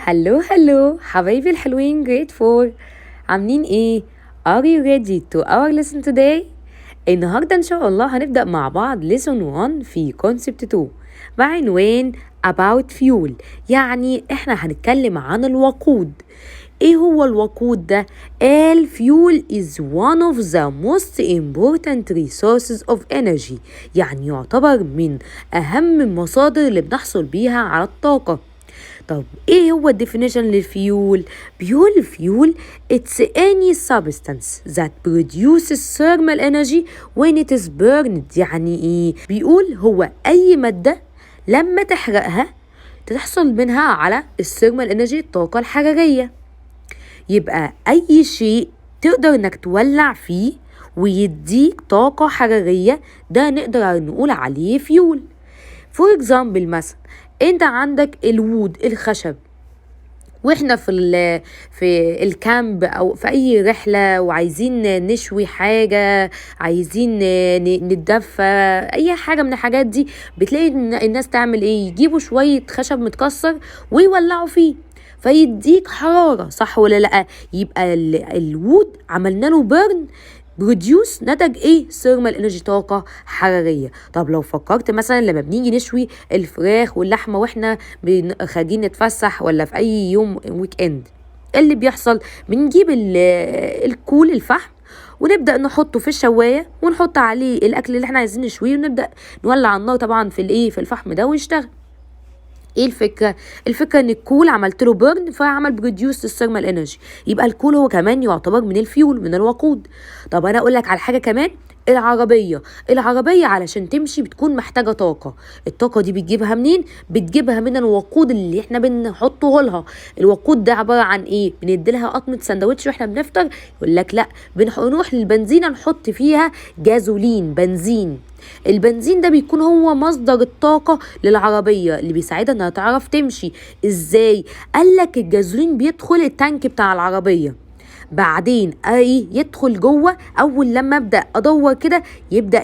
هلو حبايبي الحلوين grade 4 عاملين ايه؟ Are you ready to our lesson today؟ النهاردة ان شاء الله هنبدأ مع بعض lesson 1 في concept 2 بعنوان about fuel. يعني احنا هنتكلم عن الوقود. ايه هو الوقود ده؟ قال fuel is one of the most important resources of energy. يعني يعتبر من اهم المصادر اللي بنحصل بيها على الطاقة. طب ايه هو definition للفيول؟ بيقول الفيول it's any substance that produces thermal energy when it is burned. يعني ايه؟ بيقول هو اي مادة لما تحرقها تحصل منها على الثيرمال انرجي، الطاقة الحرارية. يبقى اي شيء تقدر انك تولع فيه ويديك طاقة حرارية ده نقدر نقول عليه فيول. فور اكزامبل مثلا انت عندك الوود الخشب، واحنا في الكامب او في اي رحله وعايزين نشوي حاجه، عايزين نتدفى اي حاجه من الحاجات دي، بتلاقي الناس تعمل ايه؟ يجيبوا شويه خشب متكسر ويولعوا فيه فيديك حراره، صح ولا لا؟ يبقى الوود عملنا له بيرن بروديوس، نتج ايه؟ ثيرمال انرجي، طاقه حراريه. طب لو فكرت مثلا لما بنيجي نشوي الفراخ واللحمه واحنا خارجين نتفسح ولا في اي يوم ويك اند، اللي بيحصل بنجيب الكول الفحم ونبدا نحطه في الشوايه ونحط عليه الاكل اللي احنا عايزين نشويه ونبدا نولع النار طبعا في الفحم ده ويشتغل. ايه الفكره؟ الفكره ان الكول عملت له بيرن فعمل بروديوس الثيرمال انرجي. يبقى الكول هو كمان يعتبر من الفيول، من الوقود. طب انا اقول لك على حاجه كمان، العربيه علشان تمشي بتكون محتاجه طاقه. الطاقه دي بتجيبها منين؟ بتجيبها من الوقود اللي احنا بنحطه لها. الوقود ده عباره عن ايه؟ بندي لها قطمه سندوتش واحنا بنفطر؟ يقول لك لا، بنروح للبنزينه نحط فيها جازولين، بنزين. البنزين ده بيكون هو مصدر الطاقة للعربية اللي بيساعدها انها تعرف تمشي. ازاي؟ قالك الجازولين بيدخل التانك بتاع العربية، بعدين يدخل جوه. اول لما ابدا ادور كده يبدا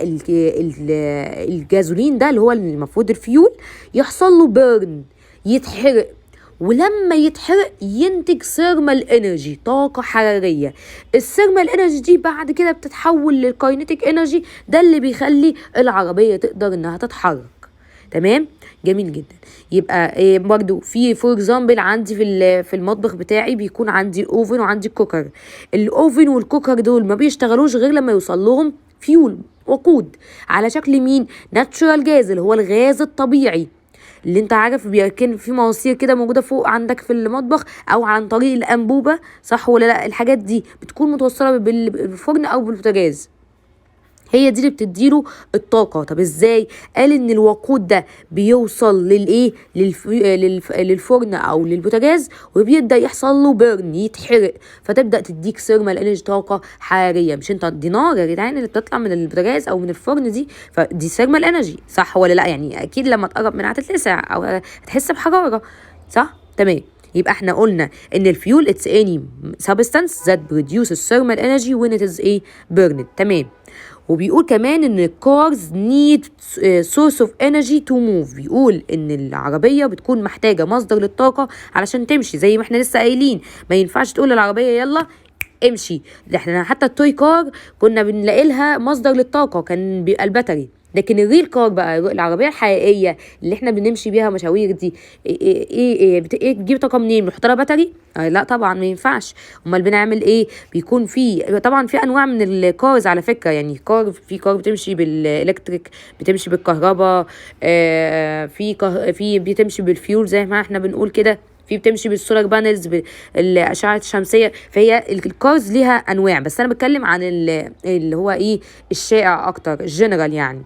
الجازولين ده اللي هو المفروض الفيول يحصل له بيرن، يتحرق. ولما يتحرق ينتج ثيرمال انرجي، طاقة حرارية. الثيرمال انرجي دي بعد كده بتتحول للكاينيتيك انرجي، ده اللي بيخلي العربية تقدر انها تتحرك. تمام؟ جميل جدا. يبقى برضو في فور اكزامبل عندي في المطبخ بتاعي بيكون عندي الاوفن وعندي الكوكر. الاوفن والكوكر دول ما بيشتغلوش غير لما يوصل لهم فيول، وقود، على شكل مين؟ ناتشورال جاز، اللي هو الغاز الطبيعي اللي انت عارف بيكون في مواسير كده موجوده فوق عندك في المطبخ او عن طريق الانبوبه، صح ولا لا؟ الحاجات دي بتكون متوصله بالفرن او بالبوتاجاز، هي دي اللي بتديله الطاقة. طب ازاي؟ قال ان الوقود ده بيوصل للفرن او للبوتاجاز وبيبدأ يحصل له بيرن، يتحرق، فتبدأ تديك ثيرمال انرجي، طاقة حرارية. مش انت دي نار يا جدعان اللي بتطلع من البوتاجاز او من الفرن دي، فدي ثيرمال انرجي، صح ولا لا؟ يعني اكيد لما تقرب منها هتتلسع او هتحس بحرارة، صح؟ تمام. يبقى احنا قلنا ان الفيول it's any substance that produces thermal energy when it is burned. تمام. وبيقول كمان ان cars need source of energy to move. بيقول ان العربية بتكون محتاجة مصدر للطاقة علشان تمشي، زي ما احنا لسه قايلين ما ينفعش تقول للعربية يلا امشي. احنا حتى التوي كار كنا بنلاقي لها مصدر للطاقة كان بيبقى الباتري، لكن الريل كار بقى العربيه الحقيقيه اللي احنا بنمشي بيها مشاوير دي بتجيب طاقه منين؟ بنحط لها باتري؟ لا طبعا ما ينفعش. امال بنعمل ايه؟ بيكون في طبعا في انواع من الكارز على فكره، يعني في كار بتمشي بالالكتريك، بتمشي بالكهرباء، في بتمشي بالفيول زي ما احنا بنقول كده، في بتمشي بالسولار بانلز بالاشعه الشمسيه. فهي الكارز ليها انواع، بس انا بتكلم عن اللي هو الشائع اكتر، الجنرال يعني.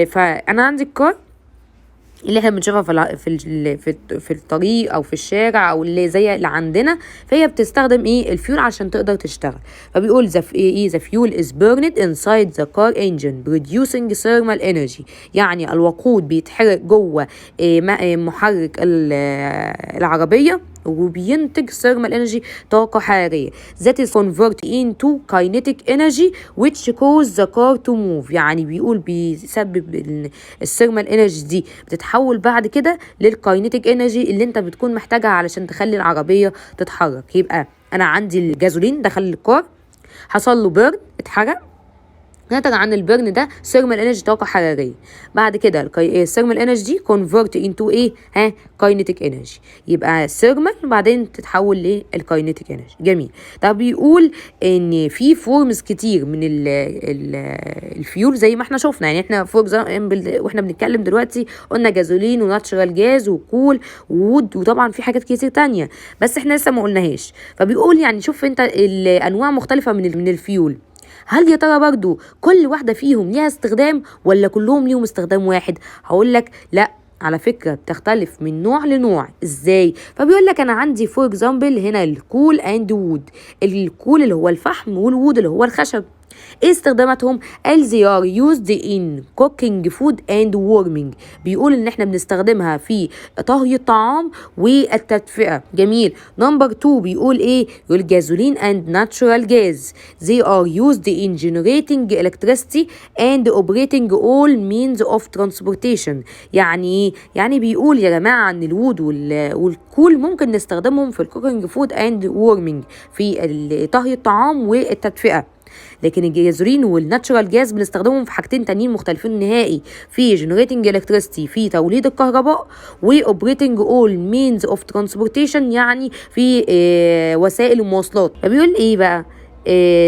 فانا عندي الكار اللي احنا بنشوفها في الطريق او في الشارع او اللي زي اللي عندنا، فهي بتستخدم الفيول عشان تقدر تشتغل. فبيقول the fuel is burned inside the car engine producing thermal energy. يعني الوقود بيتحرق جوه محرك العربيه وبينتج thermal energy طاقة حرارية that is converted into kinetic energy which cause the car to move. يعني بيقول بيسبب الثيرمال انرجي دي بتتحول بعد كده للكاينيتيك انرجي اللي انت بتكون محتاجها علشان تخلي العربية تتحرك. يبقى انا عندي الجازولين دخل الكار، حصل له بيرن، اتحرق، نتج عن البرن ده ثيرمال انرجي طاقه حراريه. بعد كده الثيرمال انرجي دي كونفرت انتو ايه؟ كاينيتيك انرجي. يبقى ثيرمال بعدين تتحول للكاينيتيك انرجي. جميل. ده بيقول ان في فورمز كتير من الفيول زي ما احنا شفنا. يعني احنا فور اكزامبل واحنا بنتكلم دلوقتي قلنا جازولين وناتشرال جاز وكول وود، وطبعا في حاجات كتير تانية بس احنا لسه ما قلناهاش. فبيقول يعني شوف انت الانواع مختلفه من الفيول، هل يا ترى برضو كل واحدة فيهم ليها استخدام ولا كلهم ليهم استخدام واحد؟ هقول لك لا، على فكرة بتختلف من نوع لنوع. ازاي؟ فبيقول لك انا عندي فور اكزامبل هنا الكول اند وود. الكول اللي هو الفحم والوود اللي هو الخشب. ايه استخداماتهم؟ قال they are used in cooking food and warming. بيقول ان احنا بنستخدمها في طهي الطعام والتدفئة. جميل. نمبر 2 بيقول ايه؟ يقول gasoline and natural gas they are used in generating electricity and operating all means of transportation. يعني يعني بيقول يا جماعة ان الوود والكول ممكن نستخدمهم في الكوكينج فود اند وورمينج، في طهي الطعام والتدفئة. لكن الجازولين والناتشورال جاز بنستخدمهم في حاجتين تانيين مختلفين نهائي، في جنريتنج الكتريستي في توليد الكهرباء، واوبريتنج اول مينز اوف ترانسبورتيشن يعني في وسائل المواصلات. فبيقول ايه بقى؟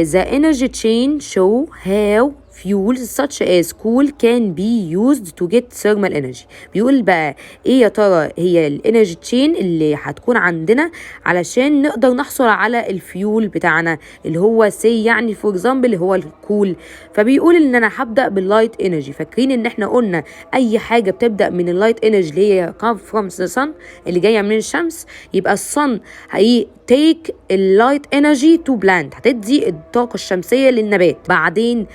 the energy chain show how fuels such as coal can be used to get thermal energy. بيقول بقى ايه يا ترى هي الانرجي تشين اللي هتكون عندنا علشان نقدر نحصل على الفيول بتاعنا اللي هو سي يعني فور اكزامبل اللي هو الكول. فبيقول ان انا هبدا باللايت انرجي. فاكرين ان احنا قلنا اي حاجه بتبدا من اللايت انرجي اللي هي come from the sun اللي جايه من الشمس، يبقى الصن هي take اللايت انرجي تو بلانت، هتدي الطاقه الشمسيه للنبات. بعدين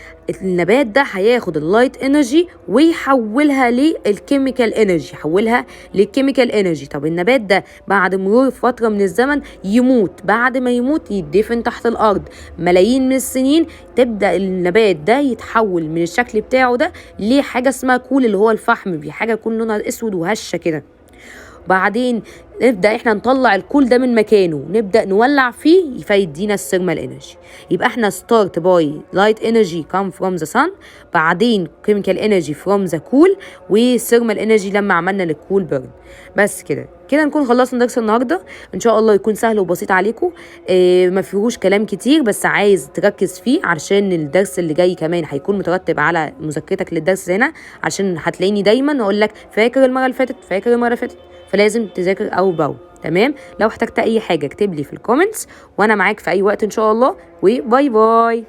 النبات ده هياخد اللايت انرجي ويحولها للكيميكال انرجي، يحولها للكيميكال انرجي. طب النبات ده بعد مرور فتره من الزمن يموت، بعد ما يموت يدفن تحت الارض ملايين من السنين، تبدا النبات ده يتحول من الشكل بتاعه ده لحاجه اسمها كول اللي هو الفحم، بحاجه يكون لونها اسود وهشه كده. بعدين نبدا احنا نطلع الكول ده من مكانه، نبدا نولع فيه فيدينا الثيرمال انرجي. يبقى احنا ستارت باي لايت انرجي كام فروم ذا سان، بعدين كيميكال انرجي فروم ذا كول، والثيرمال انرجي لما عملنا للكول بيرن. بس كده نكون خلصنا درس النهارده. ان شاء الله يكون سهل وبسيط عليكم، ما فيهوش كلام كتير بس عايز تركز فيه علشان الدرس اللي جاي كمان هيكون مترتب على مذاكرتك للدرس هنا، عشان هتلاقيني دايما اقول لك فاكر المره اللي فاتت، فاكر المره اللي فاتت، فلازم تذاكر او باو. تمام؟ لو احتجت اي حاجه اكتب لي في الكومنتس وانا معاك في اي وقت ان شاء الله، وباي باي.